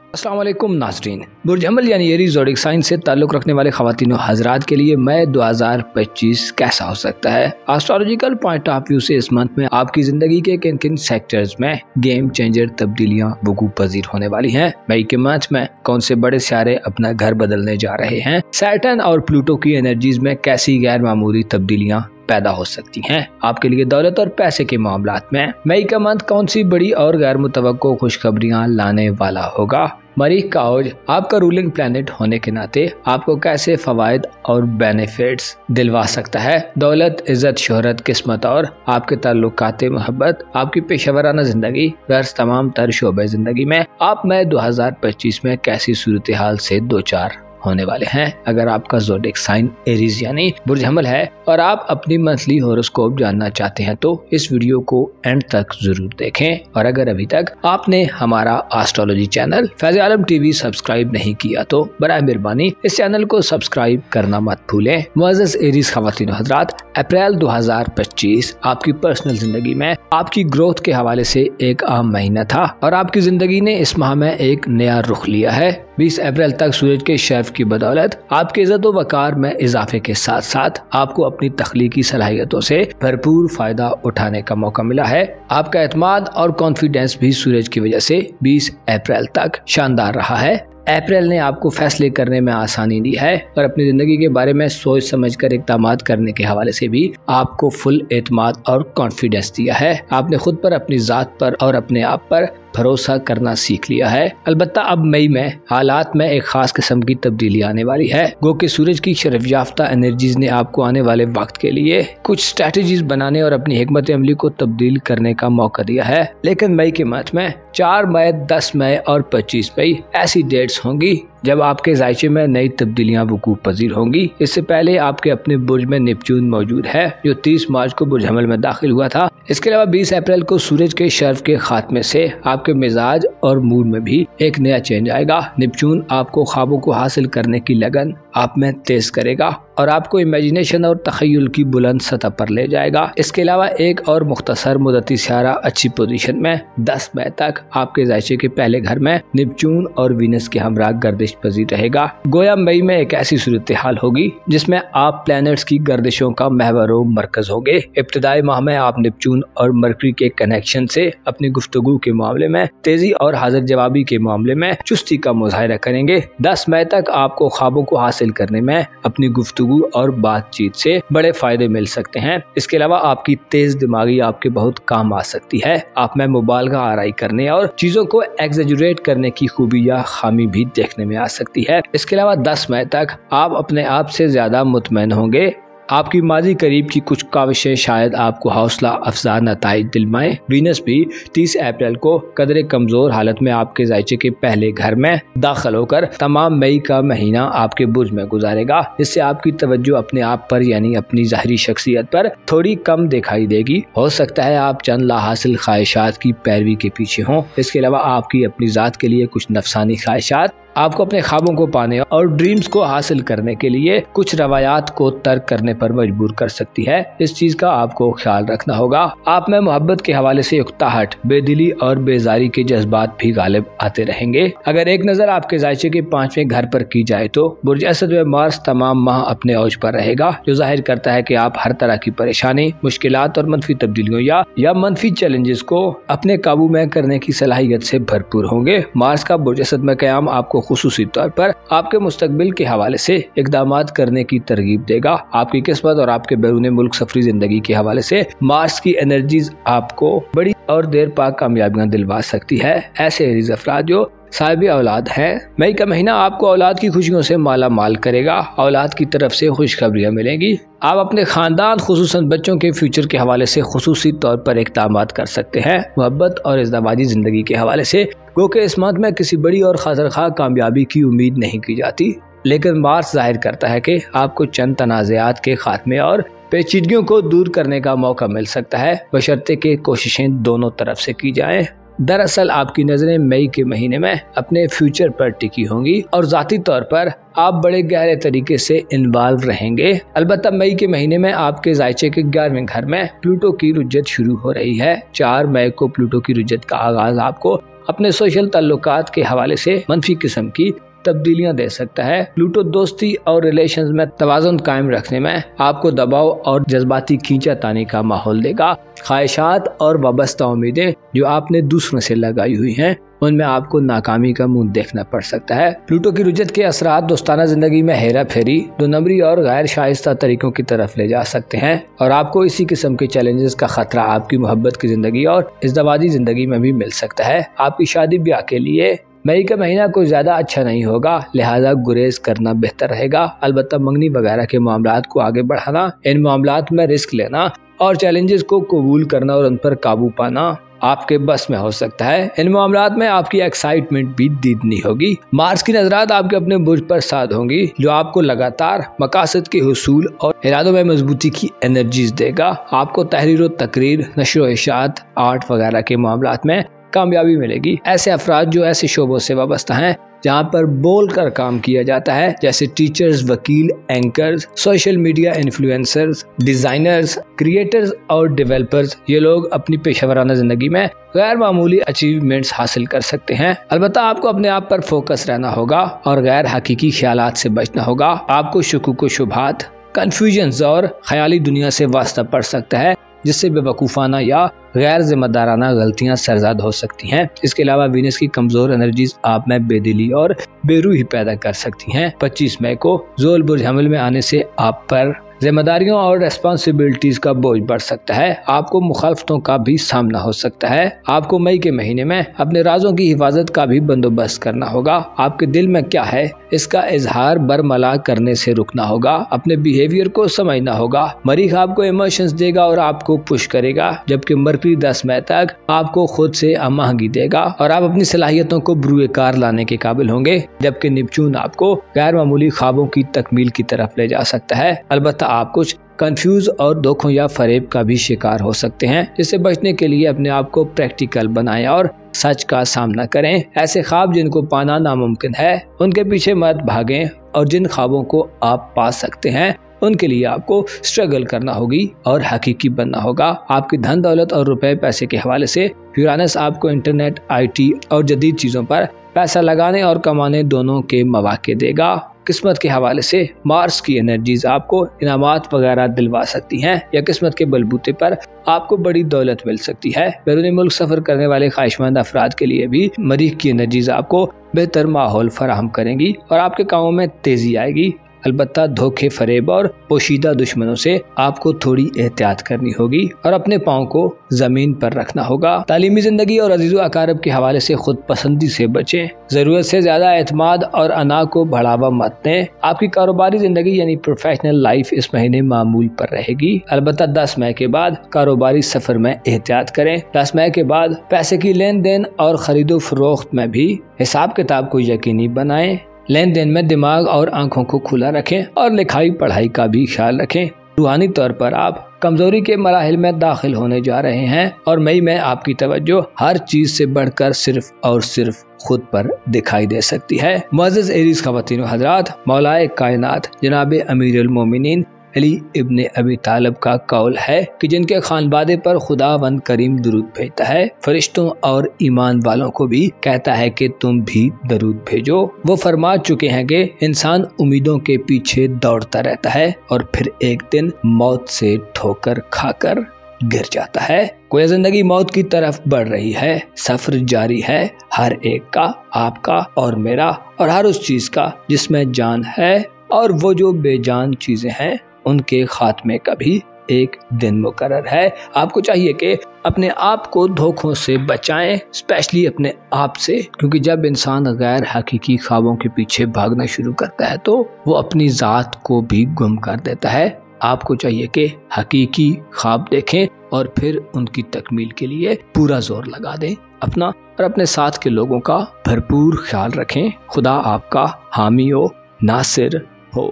अस्सलाम वालेकुम नाज़रीन। बुर्ज हमल यानी एरीज़ ज़ोडिक साइन से ताल्लुक़ रखने वाले ख़वातीन और हज़रात के लिए मई 2025 कैसा हो सकता है। एस्ट्रोलॉजिकल पॉइंट ऑफ व्यू से इस मंथ में आपकी ज़िंदगी के किन किन सेक्टर्स में गेम चेंजर तब्दीलियाँ वकूअ पज़ीर होने वाली हैं। मई के मंथ में कौन से बड़े सितारे अपना घर बदलने जा रहे हैं। सैटर्न और प्लूटो की एनर्जीज में कैसी गैर मामूली तब्दीलियाँ पैदा हो सकती हैं। आपके लिए दौलत और पैसे के मामलात में मई का मंथ कौन सी बड़ी और गैर मुतवक्को खुशखबरियां लाने वाला होगा। मरीख का औज आपका रूलिंग प्लैनेट होने के नाते आपको कैसे फवायद और बेनिफिट्स दिलवा सकता है। दौलत, इज्जत, शोहरत, किस्मत और आपके ताल्लुकात मोहब्बत, आपकी पेशेवराना जिंदगी, गर्ज तमाम तर शोबे जिंदगी में आप मई 2025 में कैसी सूरत हाल से दो चार होने वाले हैं। अगर आपका ज़ोडिक साइन एरीज यानी बुर्ज हमल है और आप अपनी मंथली हॉरोस्कोप जानना चाहते हैं तो इस वीडियो को एंड तक जरूर देखें। और अगर अभी तक आपने हमारा एस्ट्रोलॉजी चैनल फैज़ आलम टीवी सब्सक्राइब नहीं किया तो बराए मेहरबानी इस चैनल को सब्सक्राइब करना मत भूलें। मुअज़्ज़ज़ एरीज ख़वातीन हज़रात, अप्रैल 2025 आपकी पर्सनल जिंदगी में आपकी ग्रोथ के हवाले से एक अहम महीना था और आपकी जिंदगी ने इस माह में एक नया रुख लिया है। 20 अप्रैल तक सूरज के शेफ की बदौलत आपके इज्जत व वकार में इजाफे के साथ साथ आपको अपनी तख्लीकी सलाहियतों से भरपूर फायदा उठाने का मौका मिला है। आपका एतमाद और कॉन्फिडेंस भी सूरज की वजह से 20 अप्रैल तक शानदार रहा है। अप्रैल ने आपको फैसले करने में आसानी दी है और अपनी जिंदगी के बारे में सोच समझकर इक़दाम करने के हवाले से भी आपको फुल एतमाद और कॉन्फिडेंस दिया है। आपने खुद पर, अपनी जात पर और अपने आप पर भरोसा करना सीख लिया है। अलबत्ता अब मई में हालात में एक खास किस्म की तब्दीली आने वाली है। गो कि सूरज की शरफ याफ्ता एनर्जीज ने आपको आने वाले वक्त के लिए कुछ स्ट्रेटजीज बनाने और अपनी हिकमत अमली को तब्दील करने का मौका दिया है। लेकिन मई के मंथ में 4 मई, 10 मई और 25 मई ऐसी डेट्स होंगी जब आपके जायचे में नई तब्दीलियां वकूअ पज़ीर होंगी। इससे पहले आपके अपने बुर्ज में नेपच्यून मौजूद है जो 30 मार्च को बुर्ज हमल में दाखिल हुआ था। इसके अलावा 20 अप्रैल को सूरज के शर्फ के खात्मे से आपके मिजाज और मूड में भी एक नया चेंज आएगा। नेपच्यून आपको ख्वाबों को हासिल करने की लगन आप में तेज करेगा और आपको इमेजिनेशन और तखय्युल की बुलंद सतह पर ले जाएगा। इसके अलावा एक और मुख्तसर मुद्दती सियारा अच्छी पोजीशन में 10 मई तक आपके जायचे के पहले घर में नेपच्यून और वीनस के हमरा गर्दिश पजीर रहेगा। गोया मई में एक ऐसी सूरत हाल होगी जिसमें आप प्लैनेट्स की गर्दिशों का महवर व मरकज होंगे। इब्तिदाई माह में आप नेपच्यून और मरकरी के कनेक्शन से अपनी गुफ्तगू के मामले में तेजी और हाजिर जवाबी के मामले में चुस्ती का मुजाहिरा करेंगे। 10 मई तक आपको ख्वाबों को हासिल करने में अपनी गुफ्तगू और बातचीत से बड़े फायदे मिल सकते हैं। इसके अलावा आपकी तेज दिमागी आपके बहुत काम आ सकती है। आप में मुबालगा आराई करने और चीजों को एग्जेजुरेट करने की खूबी या खामी भी देखने में आ सकती है। इसके अलावा 10 मई तक आप अपने आप से ज्यादा मुतमईन होंगे। आपकी माजी करीब की कुछ काविशें शायद आपको हौसला अफजा नताइज दिलवाएं। वीनस भी 30 अप्रैल को कदरे कमजोर हालत में आपके जायचे के पहले घर में दाखिल होकर तमाम मई का महीना आपके बुर्ज में गुजारेगा। इससे आपकी तवज्जो अपने आप पर यानी अपनी ज़ाहिरी शख्सियत पर थोड़ी कम दिखाई देगी। हो सकता है आप चंद लाहासिल ख्वाहिशात की पैरवी के पीछे हों। इसके अलावा आपकी अपनी ज़ात के लिए कुछ नफसानी ख्वाहिशात आपको अपने ख्वाबों को पाने और ड्रीम्स को हासिल करने के लिए कुछ रवायात को तर्क करने पर मजबूर कर सकती है। इस चीज का आपको ख्याल रखना होगा। आप में मोहब्बत के हवाले से उकताहट, बेदिली और बेजारी के जज्बात भी गालिब आते रहेंगे। अगर एक नजर आपके जायचे के 5वें घर पर की जाए तो बुर्ज असद में मार्स तमाम माह अपने औज पर रहेगा, जो जाहिर करता है कि आप हर तरह की परेशानी, मुश्किलात और मनफी तब्दीलियों या मनफी चैलेंजेस को अपने काबू में करने की सलाहियत से भरपूर होंगे। मार्स का बुर्ज असद में कयाम आपको खुसूसी तौर पर आपके मुस्तकबिल के हवाले से इक़दामात करने की तरगीब देगा। आपकी किस्मत और आपके बैरून मुल्क सफरी जिंदगी के हवाले से मार्स की एनर्जीज आपको बड़ी और देर पाक कामयाबियां दिलवा सकती है। ऐसे एरीज अफराद जो साहिब औलाद हैं, मई का महीना आपको औलाद की खुशियों से माला माल करेगा। औलाद की तरफ से खुशखबरियां मिलेंगी। आप अपने खानदान खुसूसन बच्चों के फ्यूचर के हवाले से खुसूसी तौर पर इक़दामात कर सकते हैं। मोहब्बत और इज़्दवाजी जिंदगी के हवाले से गो के इस मंथ में किसी बड़ी और खासरखा कामयाबी की उम्मीद नहीं की जाती, लेकिन मार्स जाहिर करता है कि आपको चंद तनाज़ात के खात्मे और पेचीदगियों को दूर करने का मौका मिल सकता है, बशर्ते कि कोशिशें दोनों तरफ से की जाएं। दरअसल आपकी नजरें मई के महीने में अपने फ्यूचर पर टिकी होंगी और जाती तौर पर आप बड़े गहरे तरीके से इन्वॉल्व रहेंगे। अलबत्ता मई के महीने में आपके जायचे के 11वें घर में प्लूटो की रुज्जत शुरू हो रही है। 4 मई को प्लूटो की रुज्जत का आगाज आपको अपने सोशल ताल्लुकात के हवाले से मनफी किस्म की तब्दीलियां दे सकता है। प्लूटो दोस्ती और रिलेशंस में तवाज़ुन कायम रखने में आपको दबाव और जज्बाती खींचातानी का माहौल देगा। ख्वाहिशात और वाबस्ता उम्मीदें जो आपने दूसरों से लगाई हुई हैं उनमें आपको नाकामी का मुंह देखना पड़ सकता है। प्लूटो की रुजत के असरात दोस्ताना जिंदगी में हेरा फेरी, दो नंबरी और गैर शाइस्ता तरीकों की तरफ ले जा सकते हैं और आपको इसी किस्म के चैलेंजेस का खतरा आपकी मोहब्बत की जिंदगी और इज़्दवाजी जिंदगी में भी मिल सकता है। आपकी शादी ब्याह के लिए मई का महीना कुछ ज्यादा अच्छा नहीं होगा, लिहाजा गुरेज करना बेहतर रहेगा। अलबत्ता मंगनी वगैरह के मामलात को आगे बढ़ाना, इन मामलात में रिस्क लेना और चैलेंजेस को कबूल करना और उन पर काबू पाना आपके बस में हो सकता है। इन मामलात में आपकी एक्साइटमेंट भी दीदनी होगी। मार्स की नजरात आपके अपने बुर्ज पर साध होंगी जो आपको लगातार मकासद के हुसूल और इरादों में मजबूती की एनर्जीज देगा। आपको तहरीर व तकरीर, नशर व इशाअत, आर्ट वगैरह के मामलात में कामयाबी मिलेगी। ऐसे अफराद जो ऐसे शोबों से वाबस्ता हैं जहाँ पर बोल कर काम किया जाता है, जैसे टीचर्स, वकील, anchors, social media influencers, designers, creators और डेवलपर्स, ये लोग अपनी पेशेवराना जिंदगी में गैर मामूली अचीवमेंट्स हासिल कर सकते हैं। अलबत्ता आपको अपने आप पर फोकस रहना होगा और गैर हकीकी ख्यालात से बचना होगा। आपको शुकूक व शुबहात, कंफ्यूजन्स और ख्याली दुनिया से वास्ता पड़ सकता है जिससे बेवकूफ़ाना या गैर जिम्मेदाराना गलतियां सरजद हो सकती हैं। इसके अलावा वीनस की कमजोर एनर्जीज आप में बेदिली और बेरूही पैदा कर सकती हैं। 25 मई को ज़ोल बुर्ज हमल में आने से आप पर जिम्मेदारियों और रेस्पॉन्सिबिलिटीज का बोझ बढ़ सकता है। आपको मुखालफतों का भी सामना हो सकता है। आपको मई के महीने में अपने राजों की हिफाजत का भी बंदोबस्त करना होगा। आपके दिल में क्या है इसका इजहार बरमला करने से रुकना होगा। अपने बिहेवियर को समझना होगा। मरीख आपको इमोशंस देगा और आपको पुश करेगा, जबकि मरकरी 10 मई तक आपको खुद से आमाहगी देगा और आप अपनी सलाहियतों को बुरुए कार लाने के काबिल होंगे, जबकि नेपच्यून आपको गैर मामूली ख्वाबों की तकमील की तरफ ले जा सकता है। अलबत्ता आप कुछ कंफ्यूज और धोखों या फरेब का भी शिकार हो सकते हैं, जिससे बचने के लिए अपने आप को प्रैक्टिकल बनाएं और सच का सामना करें। ऐसे ख्वाब जिनको पाना नामुमकिन है उनके पीछे मत भागें और जिन ख्वाबों को आप पा सकते हैं उनके लिए आपको स्ट्रगल करना होगी और हकीकी बनना होगा। आपकी धन दौलत और रुपए पैसे के हवाले से यूरानस आपको इंटरनेट, IT और जदीद चीजों पर पैसा लगाने और कमाने दोनों के मौके देगा। किस्मत के हवाले से मार्स की एनर्जीज आपको इनामात वगैरह दिलवा सकती हैं या किस्मत के बलबूते पर आपको बड़ी दौलत मिल सकती है। बैरून मुल्क सफर करने वाले ख्वाहिशमंद अफराद के लिए भी मरीख की एनर्जीज आपको बेहतर माहौल फराहम करेंगी और आपके कामों में तेजी आएगी। अलबत्ता धोखे, फरेब और पोशीदा दुश्मनों से आपको थोड़ी एहतियात करनी होगी और अपने पाँव को जमीन पर रखना होगा। तालीमी जिंदगी और अजीज़ो अकारब के हवाले से खुद पसंदी से बचें। जरूरत से ज्यादा एतमाद और अना को बढ़ावा मत दें। आपकी कारोबारी जिंदगी यानी प्रोफेशनल लाइफ इस महीने मामूल पर रहेगी। अलबत्ता 10 मई के बाद कारोबारी सफर में एहतियात करें। 10 मई के बाद पैसे की लेन देन और खरीदो फरोख्त में भी हिसाब किताब को यकीनी बनाएं। लेन देन में दिमाग और आंखों को खुला रखें और लिखाई पढ़ाई का भी ख्याल रखें। रूहानी तौर पर आप कमजोरी के मराहिल में दाखिल होने जा रहे हैं और मई में आपकी तवज्जो हर चीज से बढ़कर सिर्फ और सिर्फ खुद पर दिखाई दे सकती है। मुअज़्ज़ज़ एरीज़ ख़वातीन व हज़रात, मौलाए कायनात जनाब अमीरुल मोमिनीन अली इब्ने अबी तालिब का कौल है कि जिनके खानवादे पर खुदावंद करीम दरूद भेजता है, फरिश्तों और ईमान वालों को भी कहता है कि तुम भी दरूद भेजो। वो फरमा चुके हैं कि इंसान उम्मीदों के पीछे दौड़ता रहता है और फिर एक दिन मौत से ठोकर खाकर गिर जाता है। कोई जिंदगी मौत की तरफ बढ़ रही है, सफर जारी है हर एक का, आपका और मेरा, और हर उस चीज का जिसमें जान है, और वो जो बेजान चीजें हैं उनके खात्मे का भी एक दिन मुकर्रर है। आपको चाहिए कि अपने आप को धोखों से बचाएं, स्पेशली अपने आप से, क्योंकि जब इंसान गैर हकीकी ख्वाबों के पीछे भागना शुरू करता है तो वो अपनी जात को भी गुम कर देता है। आपको चाहिए कि हकीकी ख्वाब देखें और फिर उनकी तकमील के लिए पूरा जोर लगा दें। अपना और अपने साथ के लोगों का भरपूर ख्याल रखें। खुदा आपका हामी हो, नासिर हो।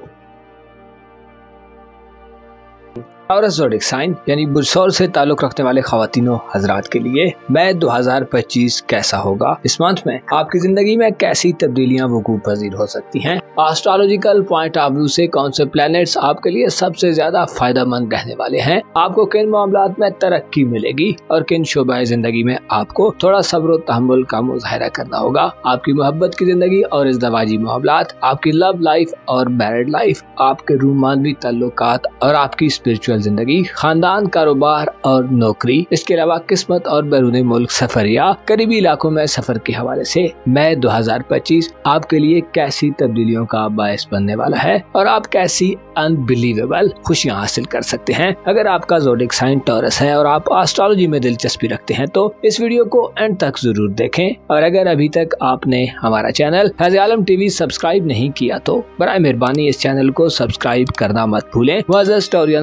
टॉरस ज़ोडिएक साइन यानी बुर्सौर से ताल्लुक रखने वाले ख्वातीनों हजरात के लिए मई 2025 कैसा होगा। इस मंथ में आपकी जिंदगी में कैसी तब्दीलियां वकूअ पजीर हो सकती हैं। एस्ट्रोलॉजिकल पॉइंट ऑफ व्यू से कौन से प्लैनेट्स आपके लिए सबसे ज्यादा फायदेमंद रहने वाले हैं, आपको किन मामलात में तरक्की मिलेगी और किन शोबा जिंदगी में आपको थोड़ा सब्र और तहम्मुल का मुजाहिरा करना होगा। आपकी मोहब्बत की जिंदगी और इज़्दवाजी मामलात, आपकी लव लाइफ और मैरिड लाइफ, आपके रूमानवी ताल्लुकात और आपकी स्पिरिचुअल जिंदगी, खानदान, कारोबार और नौकरी, इसके अलावा किस्मत और बैरून मुल्क सफर या करीबी इलाकों में सफर के हवाले से मई 2025 आपके लिए कैसी तब्दीलियों का बायस बनने वाला है और आप कैसी अनबिलीवेबल खुशियां हासिल कर सकते हैं। अगर आपका ज़ोडिएक साइन टॉरस है और आप एस्ट्रोलॉजी में दिलचस्पी रखते हैं तो इस वीडियो को एंड तक जरूर देखें। और अगर अभी तक आपने हमारा चैनल हज़ आलम टीवी सब्सक्राइब नहीं किया तो बराए मेहरबानी इस चैनल को सब्सक्राइब करना मत भूलें।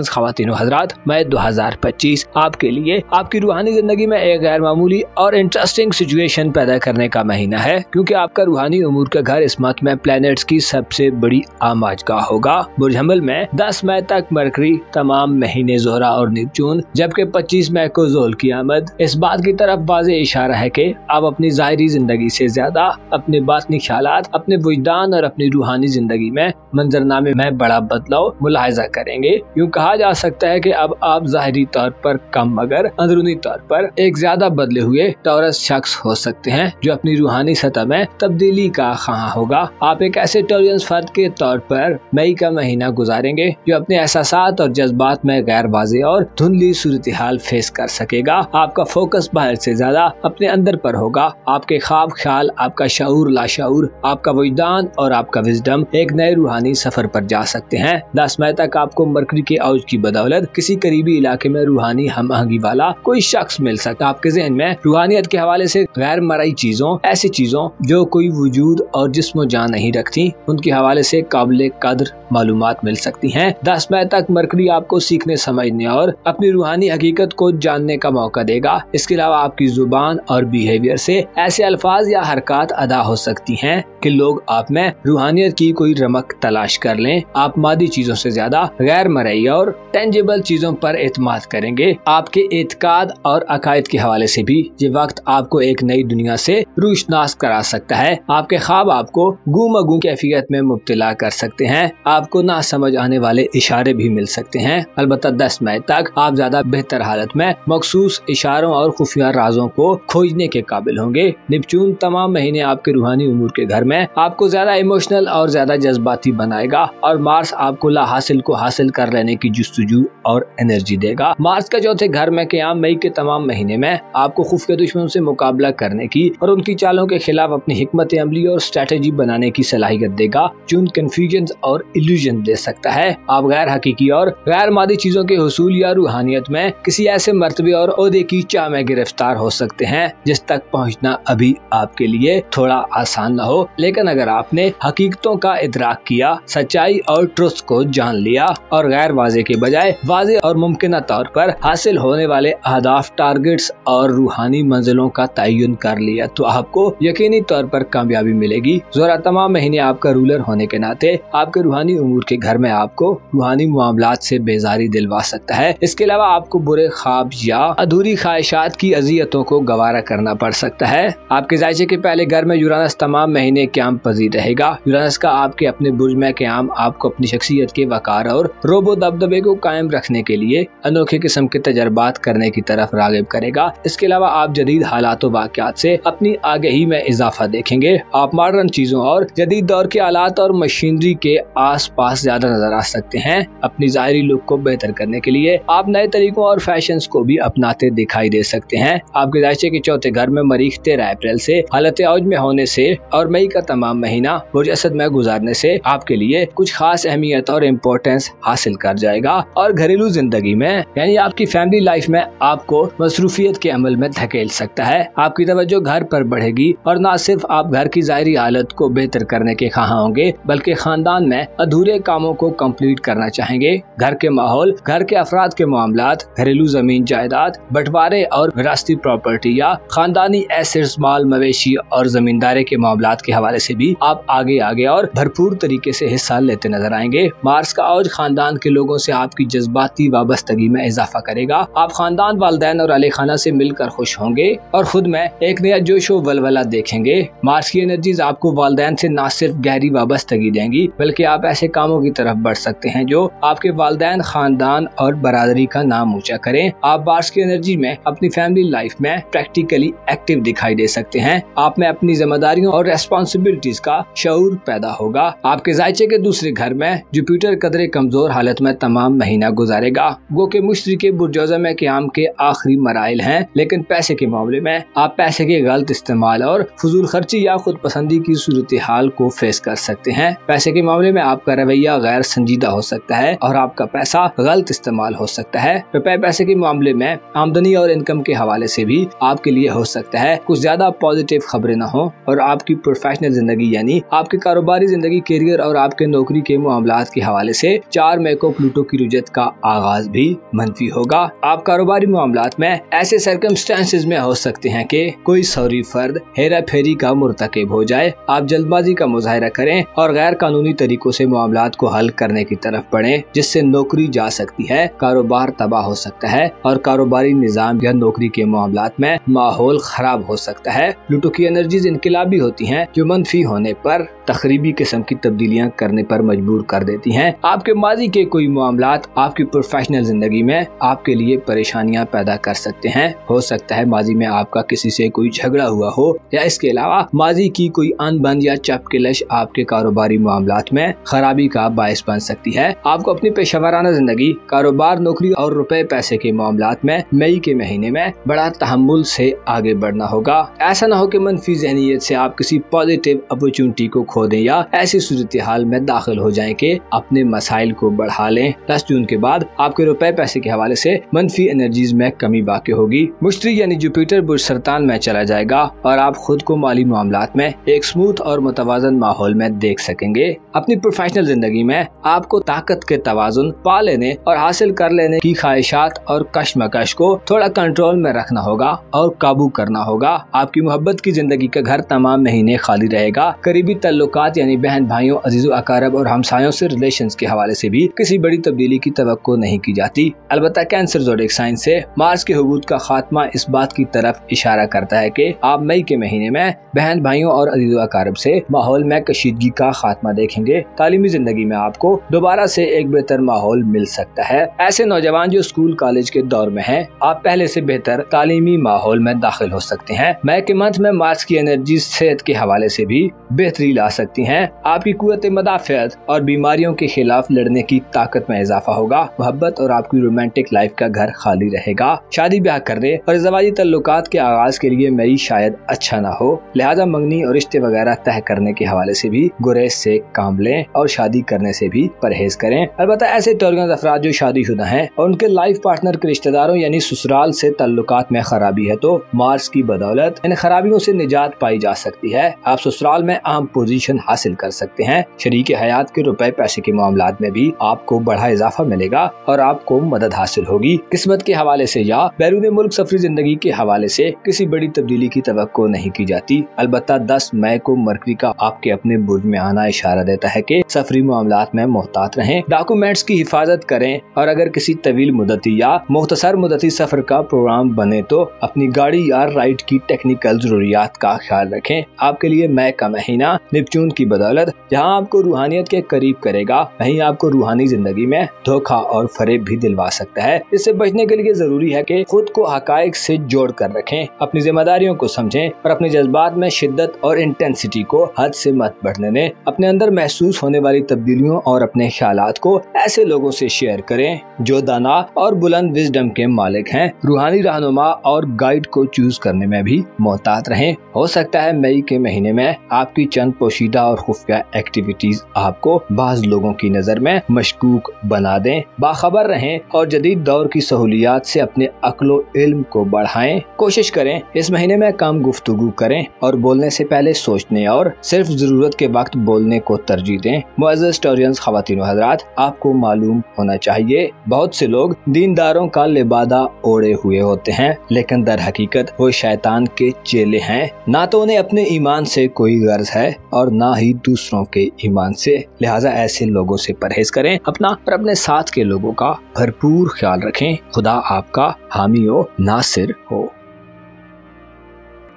ख्वातीन हजरात, मई 2025 आपके लिए आपकी रूहानी जिंदगी में एक गैर मामूली और इंटरेस्टिंग सिचुएशन पैदा करने का महीना है, क्योंकि आपका रूहानी उमूर का घर इस मंथ में प्लैनेट्स की सबसे बड़ी आमाजगाह होगा। बुर्ज हमल में 10 मई तक मरकरी, तमाम महीने ज़ोहरा और नेपच्यून, जबकि 25 मई को ज़ोल की आमद इस बात की तरफ वाज़ेह इशारा है कि आप अपनी ज़ाहिरी जिंदगी से ज्यादा अपने बातनी ख्यालात, अपने वजदान और अपनी रूहानी जिंदगी में मंजरनामे में बड़ा बदलाव मुलाहिजा करेंगे। यूँ कहा जा सकता है कि अब आप ज़ाहिरी तौर पर कम मगर अंदरूनी तौर पर एक ज्यादा बदले हुए टॉरस शख्स हो सकते हैं जो अपनी रूहानी सतह में तब्दीली का ख्वाह होगा। आप एक ऐसे टॉरस फर्द के तौर पर मई का महीना गुजारेंगे जो अपने एहसासात और जज्बात में गैर वाज़ेह और धुंधली सूरत हाल फेस कर सकेगा। आपका फोकस बाहर से ज्यादा अपने अंदर पर होगा। आपके ख्वाब ख्याल, आपका शऊर लाशऊर, आपका वजदान और आपका विजडम एक नए रूहानी सफर पर जा सकते हैं। 10 मई तक आपको मरकरी के औज की बदौलत किसी करीबी इलाके में रूहानी हम आहंगी वाला कोई शख्स मिल सकता है। आपके ज़हन में रूहानियत के हवाले से गैर मरई चीजों, ऐसी चीजों जो कोई वजूद और जिस्म जान नहीं रखती, उनके हवाले से काबिल कदर मालूमात मिल सकती हैं। 10 मई तक मरकरी आपको सीखने, समझने और अपनी रूहानी हकीकत को जानने का मौका देगा। इसके अलावा आपकी जुबान और बिहेवियर से ऐसे अल्फाज या हरकत अदा हो सकती हैं कि लोग आप में रूहानियत की कोई रमक तलाश कर लें। आप मादी चीजों से ज्यादा गैर मरई और टेंजिबल चीजों पर एतमाद करेंगे। आपके एतकाद और अकायद के हवाले से भी ये वक्त आपको एक नई दुनिया से रूशनास करा सकता है। आपके ख्वाब आपको गुम कैफियत में मुब्तला कर सकते हैं। आपको ना समझ आने वाले इशारे भी मिल सकते हैं। अलबत्ता 10 मई तक आप ज्यादा बेहतर हालत में मखसूस इशारों और खुफिया राजों को खोजने के काबिल होंगे। नेपच्यून तमाम महीने आपके रूहानी उमूर के घर में आपको ज्यादा इमोशनल और ज्यादा जज्बाती बनाएगा और मार्स आपको ला हासिल को हासिल कर लेने की जुस्तजू और एनर्जी देगा। मार्स का चौथे घर में क़याम मई के तमाम महीने में आपको खुफिया दुश्मनों से मुकाबला करने की और उनकी चालों के खिलाफ अपनी हिकमत अमली और स्ट्रेटेजी बनाने की सलाहियत देगा। जून कंफ्यूजन और इल्यूजन दे सकता है। आप गैर हकीकी और गैर मादी चीजों के हुसूल या रूहानियत में किसी ऐसे मर्तबे और ओहदे की चाह में गिरफ्तार हो सकते हैं जिस तक पहुंचना अभी आपके लिए थोड़ा आसान न हो। लेकिन अगर आपने हकीकतों का इदराक किया, सच्चाई और ट्रुथ को जान लिया और गैर वाज़ेह के बजाय वाज़ेह और मुमकिन तौर पर हासिल होने वाले अहदाफ, टारगेट्स और रूहानी मंजिलों का तयन कर लिया, तो आपको यकीनी तौर पर कामयाबी मिलेगी। ज़ोरा तमाम महीने आपका रूलर होने के नाते आपके रूहानी उमूर के घर में आपको रूहानी मामलात से बेजारी दिलवा सकता है। इसके अलावा आपको बुरे ख्वाब या अधूरी ख्वाहिशात की अजियतों को गवारा करना पड़ सकता है। आपके जायचे के पहले घर में यूरानस तमाम महीने क़याम पजीर रहेगा। यूरानस का आपके अपने बुर्ज में क़याम आपको अपनी शख्सियत के वकार और रोबो दबदबे को कायम रखने के लिए अनोखे किस्म के तजर्बात करने की तरफ रागिब करेगा। इसके अलावा आप जदीद हालात वाक़यात से अपनी आगही में इजाफा देखेंगे। आप मॉडर्न चीजों और जदीद दौर के आलात और मशीनरी के आस पास ज्यादा नजर आ सकते हैं। अपनी ज़ाहिरी लुक को बेहतर करने के लिए आप नए तरीकों और फैशंस को भी अपनाते दिखाई दे सकते हैं। आपके जायचे के चौथे घर में मरीख 13 अप्रैल से हालत औज में होने से और मई का तमाम महीना बुर्ज असद में गुजारने से आपके लिए कुछ खास अहमियत और इम्पोर्टेंस हासिल कर जाएगा। और घरेलू जिंदगी में यानी आपकी फैमिली लाइफ में आपको मसरूफियत के अमल में धकेल सकता है। आपकी तवज्जो घर पर बढ़ेगी और न सिर्फ आप घर की ज़ाहिरी हालत को बेहतर करने के ख्वाह होंगे बल्कि खानदान में अधूरे कामों को कंप्लीट करना चाहेंगे। घर के माहौल, घर के अफराद के मामलात, घरेलू जमीन जायदाद, बंटवारे और विरासती प्रॉपर्टी या खानदानी एसेट्स, माल मवेशी और जमींदारी के मामलात के हवाले से भी आप आगे और भरपूर तरीके से हिस्सा लेते नजर आएंगे। मार्स का औज खानदान के लोगों से आपकी जज्बाती वाबस्तगी में इजाफा करेगा। आप खानदान, वालिदैन और अहले खाना से मिलकर खुश होंगे और खुद में एक नया जोश व वलवला देखेंगे। मार्स की एनर्जीज आपको वालिदैन से न सिर्फ गहरी वाबस्तगी देंगी बल्कि आप ऐसे कामों की तरफ बढ़ सकते हैं जो आपके वालिदैन, खानदान और बरादरी का नाम ऊंचा करें। आप मार्स की एनर्जी में अपनी फैमिली लाइफ में प्रैक्टिकली एक्टिव दिखाई दे सकते हैं। आप में अपनी जिम्मेदारियों और रेस्पॉन्सिबिलिटीज का शऊर पैदा होगा। आपके जायचे के दूसरे घर में जुपिटर कदरे कमजोर हालत में तमाम महीना गुजारेगा। गो के मुश्तरी के बुर्जोज़ा में क़याम के आखिरी मराइल हैं, लेकिन पैसे के मामले में आप पैसे के गलत इस्तेमाल और फजूल खर्ची या खुद पसंदी की सूरत हाल को फेस कर सकते हैं। पैसे के मामले में आपका रवैया गैर संजीदा हो सकता है और आपका पैसा गलत इस्तेमाल हो सकता है। रुपए पैसे के मामले में आमदनी और इनकम के हवाले से भी आपके लिए हो सकता है कुछ ज्यादा पॉजिटिव खबरें न हो और आपकी प्रोफेशनल जिंदगी यानी आपकी कारोबारी जिंदगी, करियर और आपके नौकरी के मामलात के हवाले से 4 मई को प्लूटो की रुजत का आगाज भी मनफी होगा। आप कारोबारी मामलात में ऐसे सर्कमस्टेंसेस में हो सकते हैं कि कोई सौरी फर्द हेरा फेरी का मुर्तकिब हो जाए। आप जल्दबाजी का मुजाहिरा करें और गैर कानूनी तरीकों से मामलात को हल करने की तरफ बढ़ें, जिससे नौकरी जा सकती है, कारोबार तबाह हो सकता है और कारोबारी निजाम या नौकरी के मामलात में माहौल खराब हो सकता है। प्लूटो की एनर्जीज इनकलाबी होती हैं जो मनफी होने पर तकरीबी किस्म की तब्दीलियां करने पर मजबूर कर देती हैं। आपके माजी के कोई मामलात आपकी प्रोफेशनल जिंदगी में आपके लिए परेशानियां पैदा कर सकते हैं। हो सकता है माजी में आपका किसी से कोई झगड़ा हुआ हो या इसके अलावा माजी की कोई अनबन या चपकिलश आपके कारोबारी मामलात में खराबी का बायस बन सकती है। आपको अपनी पेशेवराना जिंदगी, कारोबार, नौकरी और रुपए पैसे के मामलात में मई के महीने में बड़ा तहम्मुल से आगे बढ़ना होगा। ऐसा न हो कि मनफी ज़हनियत से आप किसी पॉजिटिव अपॉर्चुनिटी को खो दें या ऐसी सूरत हाल में दाखिल हो जाएं कि अपने मसाइल को बढ़ा लें। 10 जून के बाद आपके रुपए पैसे के हवाले से मनफी एनर्जीज में कमी बाकी होगी। मुश्तरी यानी जुपिटर बुर्ज सरतान में चला जाएगा और आप खुद को माली मामलात में एक स्मूथ और मुतवाजन माहौल में देख सकेंगे। अपनी प्रोफेशनल जिंदगी में आपको ताकत के तवाजुन पा लेने और हासिल कर लेने की ख्वाहिशात और कशमकश को थोड़ा कंट्रोल में रखना होगा और काबू करना होगा। आपकी मोहब्बत की जिंदगी का घर तमाम महीने खाली रहेगा। करीबी ताल्लुकात यानी बहन भाइयों, अजीजों अकारब और हमसायों से रिलेशंस के हवाले से भी किसी बड़ी तब्दीली की तवक्को नहीं की जाती। अलबत्ता कैंसर ज़ोडिएक साइन से मार्स के हुबूत का खात्मा इस बात की तरफ इशारा करता है कि आप मई के महीने में बहन भाइयों और अजीजों अकारब से माहौल में कशीदगी का खात्मा देखेंगे। तालीमी जिंदगी में आपको दोबारा से एक बेहतर माहौल मिल सकता है। ऐसे नौजवान जो स्कूल कॉलेज के दौर में हैं, आप पहले से बेहतर तालीमी माहौल में दाखिल हो सकते हैं। मई के मंथ में मार्स की एनर्जी सेहत के हवाले से भी बेहतरी ला सकती हैं। आपकी कुव्वत मदाफ़ियत और बीमारियों के खिलाफ लड़ने की ताकत में इजाफा होगा। मोहब्बत और आपकी रोमांटिक लाइफ का घर खाली रहेगा। शादी ब्याह करने और ज़वाजी तल्लुकात के आगाज के लिए मई शायद अच्छा ना हो, लिहाजा मंगनी और रिश्ते वगैरह तय करने के हवाले से भी गुरेज से काम लें और शादी करने से भी परहेज करें। अलबत्ता ऐसे टॉरियन अफराद जो शादीशुदा हैं और उनके लाइफ पार्टनर के रिश्तेदारों यानी ससुराल से तल्लुकात में खराबी है तो मार्स की बदौलत इन खराबियों से निजात पाई जा सकती है। आप ससुराल में अहम पोजीशन हासिल कर सकते हैं। शरीक हयात के रुपए पैसे के मामलात में भी आपको बड़ा इजाफा मिलेगा और आपको मदद हासिल होगी। किस्मत के हवाले से या बैरून मुल्क सफरी जिंदगी के हवाले से किसी बड़ी तब्दीली की तवक्को नहीं की जाती। अलबत्ता 10 मई को मरकरी का आपके अपने बुर्ज में आना इशारा देता है कि सफरी मामलात में मोहतात रहें, डॉक्यूमेंट्स की हिफाजत करें और अगर किसी तवील मुद्दती या मुख्तसर मुद्दती सफर का प्रोग्राम बने तो अपनी गाड़ी या राइड की टेक्निकल जरूरियात का ख्याल रखें। आपके लिए मई का महीना नेपच्यून की बदौलत जहां आपको रूहानियत के करीब करेगा, वहीं आपको रूहानी जिंदगी में धोखा और फरेब भी दिलवा सकता है। इससे बचने के लिए जरूरी है कि खुद को हकायक से जोड़ कर रखें, अपनी जिम्मेदारियों को समझें और अपने जज्बात में शिद्दत और इंटेंसिटी को हद से मत बढ़ने दें। अपने अंदर महसूस होने वाली तब्दीलियों और अपने ख्यालात को ऐसे लोगों से शेयर करें जो दाना और बुलंद विजडम के मालिक हैं। रूहानी रहनुमा और गाइड को चूज करने में भी मोहतात रहें। हो सकता है मई के महीने में आपकी चंद पोशीदा और खुफिया एक्टिविटीज आपको बाज लोगों की नजर में मशकूक बना दें। बाखबर रहें और जदीद दौर की सहूलियात से अपने अक्लो इल्म को बढ़ाएं। कोशिश करें इस महीने में कम गुफ्तगू करें और बोलने से पहले सोचने और सिर्फ जरूरत के वक्त बोलने को तरजीह दें। मुअज़्ज़ज़ टॉरियंस ख़वातीन व हज़रात, आपको मालूम होना चाहिए बहुत से लोग दीनदारों का लिबादा ओढ़े हुए होते हैं, लेकिन दर हकीकत वो शैतान के चेले हैं। ना तो उन्हें अपने ईमान से कोई गर्ज है और ना ही दूसरों के ईमान से। लिहाजा ऐसे लोगों से परहेज करें, अपना और अपने साथ साथ के लोगों का भरपूर ख्याल रखें। खुदा आपका हामी हो, नासिर हो।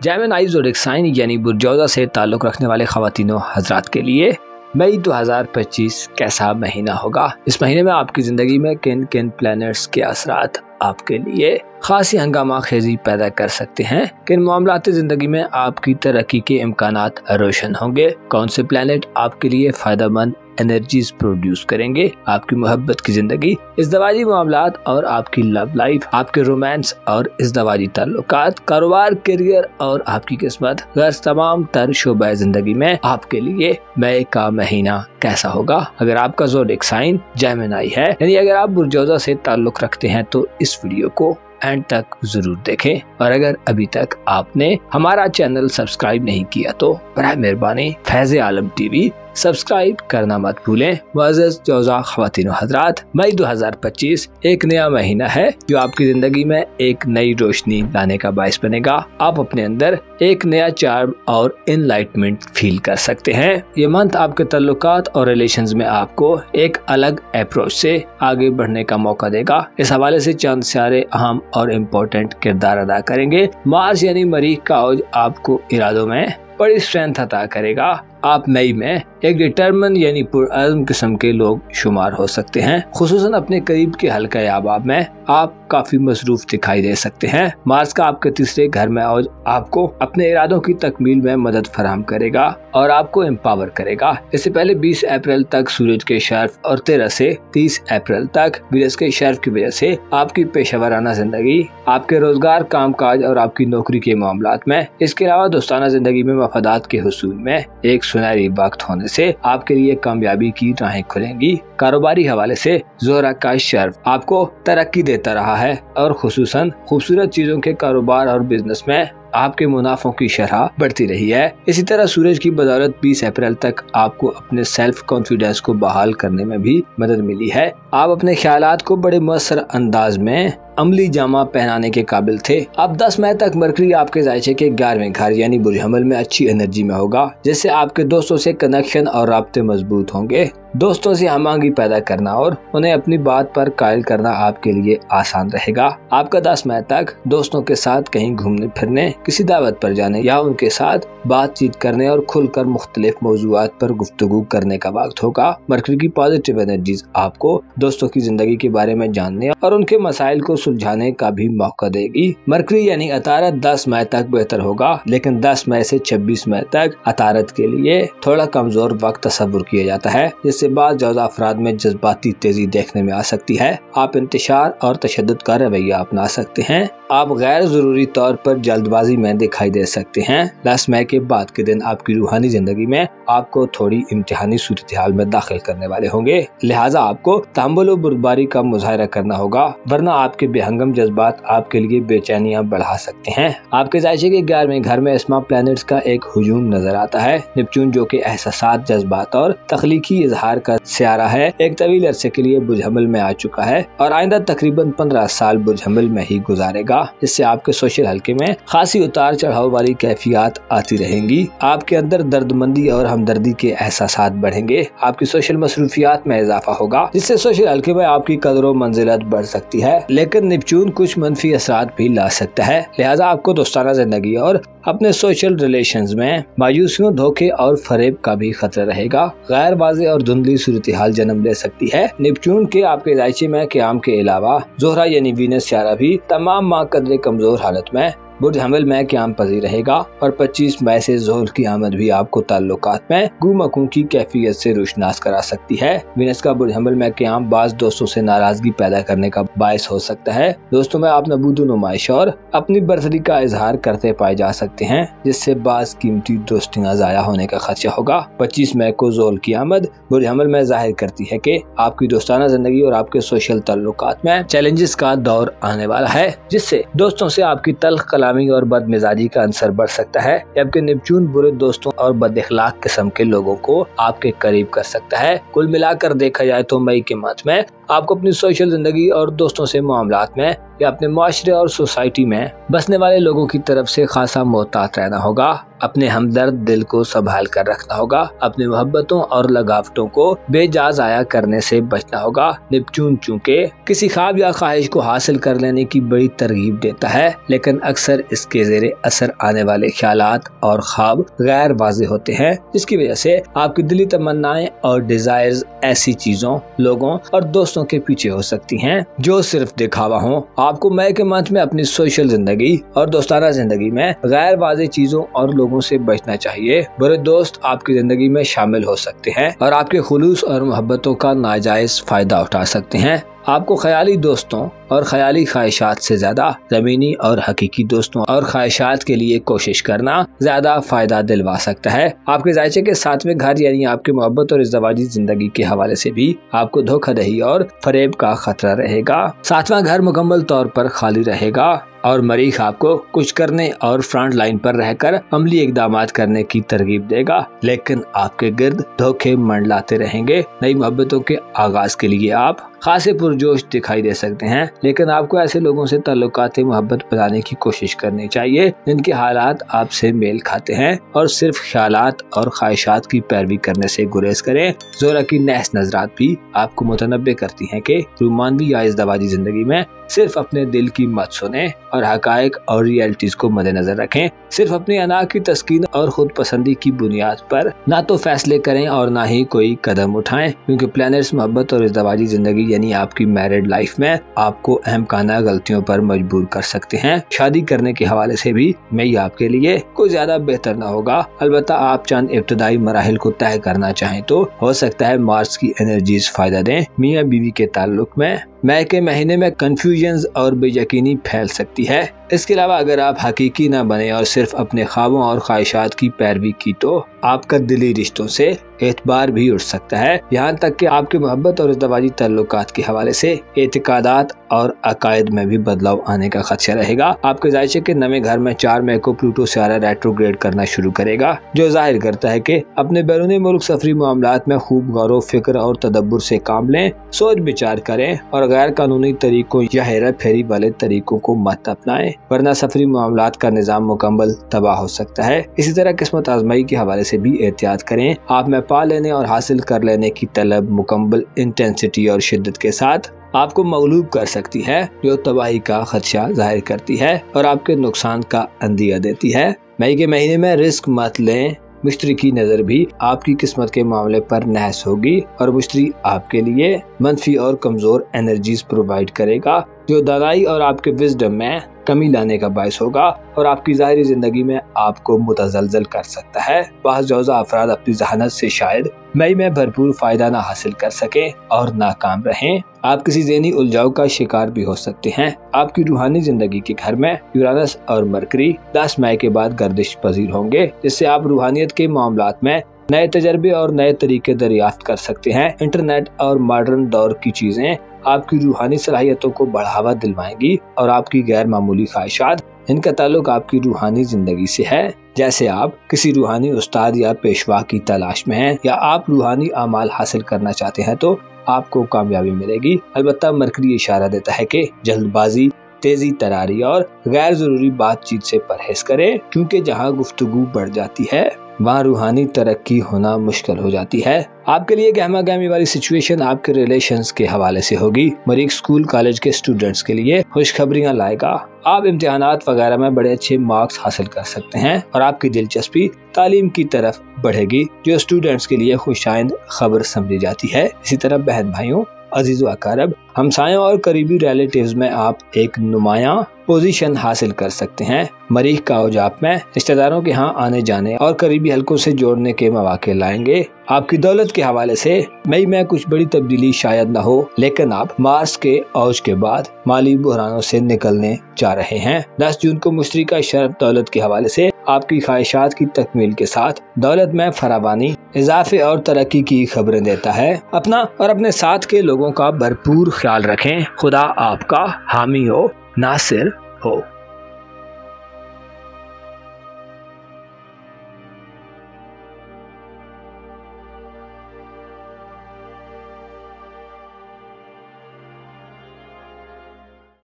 जेमिनी ज़ोडिएक साइन यानी बुर्जौजा से ताल्लुक़ रखने वाले ख़वातीनो हज़रात के लिए मई 2025 कैसा महीना होगा। इस महीने में आपकी ज़िंदगी में किन किन प्लैनेट्स के असरात आपके लिए खासी हंगामा खेजी पैदा कर सकते हैं। किन मामलाती ज़िंदगी में आपकी तरक्की के इम्कानात रोशन होंगे। कौन से प्लैनेट आपके लिए फ़ायदेमंद एनर्जीज प्रोड्यूस करेंगे। आपकी मोहब्बत की ज़िंदगी, इज़्दवाजी मामलात और आपकी लव लाइफ, आपके रोमांस और इज़्दवाजी ताल्लुकात, कारोबार, करियर और आपकी किस्मत, गर्ज तमाम तर शोबा ज़िंदगी में आपके लिए मई का महीना कैसा होगा। अगर आपका ज़ोडिएक साइन जेमिनी है, यानी अगर आप बुर्जौजा से ताल्लुक़ रखते हैं, तो इस वीडियो को एंड तक जरूर देखें। और अगर अभी तक आपने हमारा चैनल सब्सक्राइब नहीं किया तो बराए मेहरबानी फैज़ आलम टीवी सब्सक्राइब करना मत भूलें। मुअज़्ज़ज़ जौज़ा ख़वातीनो हज़रात, मई 2025 एक नया महीना है जो आपकी जिंदगी में एक नई रोशनी लाने का बाइस बनेगा। आप अपने अंदर एक नया चार्म और इनलाइटमेंट फील कर सकते हैं। ये मंथ आपके तल्लुकात और रिलेशंस में आपको एक अलग अप्रोच से आगे बढ़ने का मौका देगा। इस हवाले से चंद सारे अहम और इम्पोर्टेंट किरदार अदा करेंगे। मार्स यानी मरीख का औज आपको इरादों में बड़ी स्ट्रेंथ अता करेगा। आप मई में एक डिटर्मिन यानी पुरअज़्म किस्म के लोग शुमार हो सकते हैं। खुसूसन अपने करीब के हल्का अहबाब में आप काफी मसरूफ दिखाई दे सकते हैं। मार्स का आपके तीसरे घर में औज आपको अपने इरादों की तकमील में मदद फराहम करेगा और आपको एम्पावर करेगा। इससे पहले 20 अप्रैल तक सूरज के शर्फ और 13 से 30 अप्रैल तक वीनस के शर्फ की वजह से आपकी पेशेवराना जिंदगी, आपके रोजगार, कामकाज और आपकी नौकरी के मामलात में, इसके अलावा दोस्ताना जिंदगी में मफादात के हुसूल में एक सुनहरी वक्त होने से आपके लिए कामयाबी की राहें खुलेंगी। कारोबारी हवाले से ज़ोहरा का शर्फ आपको तरक्की देता रहा है और खुसूसन खूबसूरत चीजों के कारोबार और बिजनेस में आपके मुनाफों की शरह बढ़ती रही है। इसी तरह सूरज की बदौलत 20 अप्रैल तक आपको अपने सेल्फ कॉन्फिडेंस को बहाल करने में भी मदद मिली है। आप अपने ख्यालात को बड़े मुअस्सर अंदाज में अमली जामा पहनाने के काबिल थे। अब 10 मई तक मरकरी आपके जायचे के 11वें घर यानी बुर्ज हमल में अच्छी एनर्जी में होगा, जिससे आपके दोस्तों से कनेक्शन और राब्ते मजबूत होंगे। दोस्तों से हमआहंगी पैदा करना और उन्हें अपनी बात पर कायल करना आपके लिए आसान रहेगा। आपका 10 मई तक दोस्तों के साथ कहीं घूमने फिरने, किसी दावत पर जाने या उनके साथ बातचीत करने और खुलकर मुख्तलिफ मौज़ूआत पर गुफ्तगू करने का वक्त होगा। मरकरी की पॉजिटिव एनर्जीज आपको दोस्तों की जिंदगी के बारे में जानने और उनके मसाइल को सुलझाने का भी मौका देगी। मरकरी यानी अतारत 10 मई तक बेहतर होगा, लेकिन 10 मई से 26 मई तक अतारत के लिए थोड़ा कमजोर वक्त तस्वुर किया जाता है, जिससे बाद जौज़ा अफराद में जज्बाती तेजी देखने में आ सकती है। आप इंतशार और तशद्दुद का रवैया अपना सकते हैं। आप गैर जरूरी तौर पर जल्दबाजी में दिखाई दे सकते हैं। 10 मई के बाद के दिन आपकी रूहानी जिंदगी में आपको थोड़ी इम्तिहानी सूरत हाल में दाखिल करने वाले होंगे, लिहाजा आपको तहम्मुल और बुर्दबारी का मुजाहरा करना होगा, वरना आपके बेहंगम जज्बात आपके लिए बेचैनियां बढ़ा सकते हैं। आपके जायचे के 11वें घर में इस्मा प्लैनेट्स का एक हुजूम नजर आता है। नेपच्यून जो कि एहसासात, जज्बात और तख्लीकी इजहार का सियारा है, एक तवील अरसे के लिए बुर्ज हमल में आ चुका है और आइंदा तकरीबन 15 साल बुर्ज हमल में ही गुजारेगा, जिससे आपके सोशल हल्के में खासी उतार चढ़ाव वाली कैफियत आती रहेंगी। आपके अंदर दर्दमंदी और हमदर्दी के एहसासात बढ़ेंगे। आपकी सोशल मसरूफियात में इजाफा होगा, जिससे सोशल हल्के में आपकी कदर और मंजिलत बढ़ सकती है। लेकिन नेपच्यून कुछ मनफी असरात भी ला सकता है, लिहाजा आपको दोस्ताना जिंदगी और अपने सोशल रिलेशंस में मायूसियों, धोखे और फरेब का भी खतरा रहेगा। गैर वाज़े और धुंधली सूरत हाल जन्म ले सकती है। नेपच्यून के आपके जायचे में क़याम के अलावा ज़ोहरा यानी वीनस सियारा भी तमाम माह कदरे कमजोर हालत में बुर्ज हमल में क़याम पजीर रहेगा और 25 मई से ज़ोहर की आमद भी आपको ताल्लुकात में गुमकुम की कैफियत से रोशनास करा सकती है। वीनस का बुर्ज हमल में क़याम बाज़ दोस्तों से नाराजगी पैदा करने का बायस हो सकता है। दोस्तों में आप नबूद नुमाइश और अपनी बर्तरी का इजहार करते पाए जा सकते हैं, जिससे बाज़ कीमती दोस्तियाँ ज़ाया होने का खदशा होगा। 25 मई को ज़ोहर की आमद बुर्ज हमल में जाहिर करती है कि आपकी दोस्ताना जिंदगी और आपके सोशल ताल्लुकात में चैलेंजेस का दौर आने वाला है, जिससे दोस्तों से आपकी तल्ख और बदमिजाजी का अंसर बढ़ सकता है, जबकि नेपच्यून बुरे दोस्तों और बदअखलाक किस्म के लोगों को आपके करीब कर सकता है। कुल मिलाकर देखा जाए तो मई के मंथ में आपको अपनी सोशल जिंदगी और दोस्तों से मामलात में या अपने माशरे और सोसाइटी में बसने वाले लोगों की तरफ से खासा मोहतात रहना होगा। अपने हमदर्द दिल को संभाल कर रखना होगा। अपनी मोहब्बतों और लगावटों को बेजा ज़ाया करने से बचना होगा। निपचून चूंकि किसी ख्वाब या ख्वाहिश को हासिल कर लेने की बड़ी तरगीब देता है, लेकिन अक्सर इसके ज़ेरे असर आने वाले ख्यालात और ख्वाब गैर वाज़ेह होते हैं, जिसकी वजह से आपकी दिली तमन्नाएं और डिजायर्स ऐसी चीजों, लोगों और दोस्तों के पीछे हो सकती हैं जो सिर्फ दिखावा हो। आपको मई के मंथ में अपनी सोशल जिंदगी और दोस्ताना जिंदगी में गैर वाज़ेह चीजों और लोगों से बचना चाहिए। बुरे दोस्त आपकी जिंदगी में शामिल हो सकते हैं और आपके खुलूस और मोहब्बतों का नाजायज फायदा उठा सकते हैं। आपको ख्याली दोस्तों और ख्याली ख्वाहिशात से ज्यादा ज़मीनी और हकीकी दोस्तों और ख्वाहिशात के लिए कोशिश करना ज्यादा फायदा दिलवा सकता है। आपके जायचे के सातवें घर यानी आपकी मोहब्बत और इज़्दवाजी जिंदगी के हवाले से भी आपको धोखाधड़ी और फरेब का खतरा रहेगा। सातवां घर मुकम्मल तौर पर खाली रहेगा और मरीख आपको कुछ करने और फ्रंट लाइन पर रहकर अमली इक़दामात करने की तरगीब देगा, लेकिन आपके गिर्द धोखे मंडलाते रहेंगे। नई मोहब्बतों के आगाज के लिए आप खासे पुरजोश दिखाई दे सकते हैं, लेकिन आपको ऐसे लोगों से ताल्लुकात मोहब्बत बनाने की कोशिश करनी चाहिए जिनके हालात आपसे मेल खाते हैं और सिर्फ ख्यालात और ख्वाहिशात की पैरवी करने से गुरेज करें। ज़ोरा की नहस नजरात भी आपको मुतनब्बे करती हैं कि रूमानवी या इज़्दवाजी जिंदगी में सिर्फ अपने दिल की मत सुने और हकायक और रियलिटीज को मद्देनजर रखें। सिर्फ अपनी अना की तस्कीन और खुद पसंदी की बुनियाद पर ना तो फैसले करें और ना ही कोई कदम उठाएं, क्योंकि प्लैनेट्स मोहब्बत और इज़्दवाजी जिंदगी यानी आपकी मैरिड लाइफ में आपको अहमकाना गलतियों पर मजबूर कर सकते हैं। शादी करने के हवाले से भी मई आपके लिए कोई ज्यादा बेहतर न होगा। अलबत्ता आप चंद इब्तदाई मराहिल को तय करना चाहें तो हो सकता है मार्स की एनर्जीज फायदा दें। मियाँ बीवी के ताल्लुक में मई के महीने में कंफ्यूजन और बेयकीनी फैल सकती है। इसके अलावा अगर आप हकीकी न बने और सिर्फ अपने ख्वाबों और ख्वाहिशात की पैरवी की तो आपका दिली रिश्तों से एतबार भी उठ सकता है। यहाँ तक कि आपके मोहब्बत और इज़्दवाजी ताल्लुकात के हवाले से एतिकादात और अकायद में भी बदलाव आने का खदशा रहेगा। आपके जायचे के नवे घर में 4 मई को प्लूटो सियारा रेट्रोग्रेड करना शुरू करेगा, जो जाहिर करता है कि अपने बैरूनी मुल्क सफरी मामलात में खूब गौर फिक्र और तदब्बुर से काम लें, सोच विचार करें और गैर कानूनी तरीकों या हेरा फेरी वाले तरीकों को मत अपनाएं, वरना सफरी मामलात का निजाम मुकम्मल तबाह हो सकता है। इसी तरह किस्मत आजमाई के हवाले से भी एहतियात करें। आप में पा लेने और हासिल कर लेने की तलब मुकम्मल इंटेंसिटी और शिद्दत के साथ आपको मगलूब कर सकती है, जो तबाही का खदशा जाहिर करती है और आपके नुकसान का अंदिया देती है। मई के महीने में रिस्क मत लें। मुश्तरी की नजर भी आपकी किस्मत के मामले पर नहस होगी और मुश्तरी आपके लिए मनफी और कमजोर एनर्जीज प्रोवाइड करेगा, जो दानाई और आपके विजडम में कमी लाने का बायस होगा और आपकी ज़ाहिरी जिंदगी में आपको मुतज़लज़ल कर सकता है। बाज़ जौज़ा अफराद अपनी जहानत से शायद मई में भरपूर फायदा ना हासिल कर सकें और नाकाम रहें। आप किसी ज़हनी उलझाव का शिकार भी हो सकते हैं। आपकी रूहानी जिंदगी के घर में यूरानस और मरकरी 10 मई के बाद गर्दिश पजीर होंगे, जिससे आप रूहानियत के मामलात में नए तजर्बे और नए तरीके दरियाफ्त कर सकते हैं। इंटरनेट और मॉडर्न दौर की चीजें आपकी रूहानी सलाहियतों को बढ़ावा दिलवाएंगी और आपकी गैर मामूली ख्वाहिशात इनका ताल्लुक आपकी रूहानी जिंदगी से है, जैसे आप किसी रूहानी उस्ताद या पेशवा की तलाश में हैं या आप रूहानी अमाल हासिल करना चाहते हैं तो आपको कामयाबी मिलेगी। अलबत्ता मरकरी इशारा देता है कि जल्दबाजी, तेजी तरारी और गैर जरूरी बातचीत से परहेज करें, क्योंकि जहां गुफ्तगू बढ़ जाती है वहाँ रूहानी तरक्की होना मुश्किल हो जाती है। आपके लिए गहमा गहमी वाली सिचुएशन आपके रिलेशंस के हवाले से होगी। मरीख स्कूल कॉलेज के स्टूडेंट्स के लिए खुशखबरियां लाएगा। आप इम्तिहानात वगैरह में बड़े अच्छे मार्क्स हासिल कर सकते हैं और आपकी दिलचस्पी तालीम की तरफ बढ़ेगी, जो स्टूडेंट्स के लिए खुशाइंद खबर समझी जाती है। इसी तरह बहन भाइयों, अजीज़ो अकारब, हमसायों और करीबी रिलेटिव्स में आप एक नुमायां पोजीशन हासिल कर सकते हैं। मरीख का औजाब में रिश्तेदारों के यहाँ आने जाने और करीबी हलकों से जोड़ने के मौके लाएंगे। आपकी दौलत के हवाले से मई में कुछ बड़ी तब्दीली शायद न हो, लेकिन आप मार्च के औज के बाद माली बुहरानों से निकलने जा रहे हैं। 10 जून को मुश्तरी का शर्फ दौलत के हवाले से आपकी ख्वाहिशात की तकमील के साथ दौलत में फरावानी, इजाफे और तरक्की की खबरें देता है। अपना और अपने साथ के लोगों का भरपूर ख्याल रखें। खुदा आपका हामी हो, नासिर हो।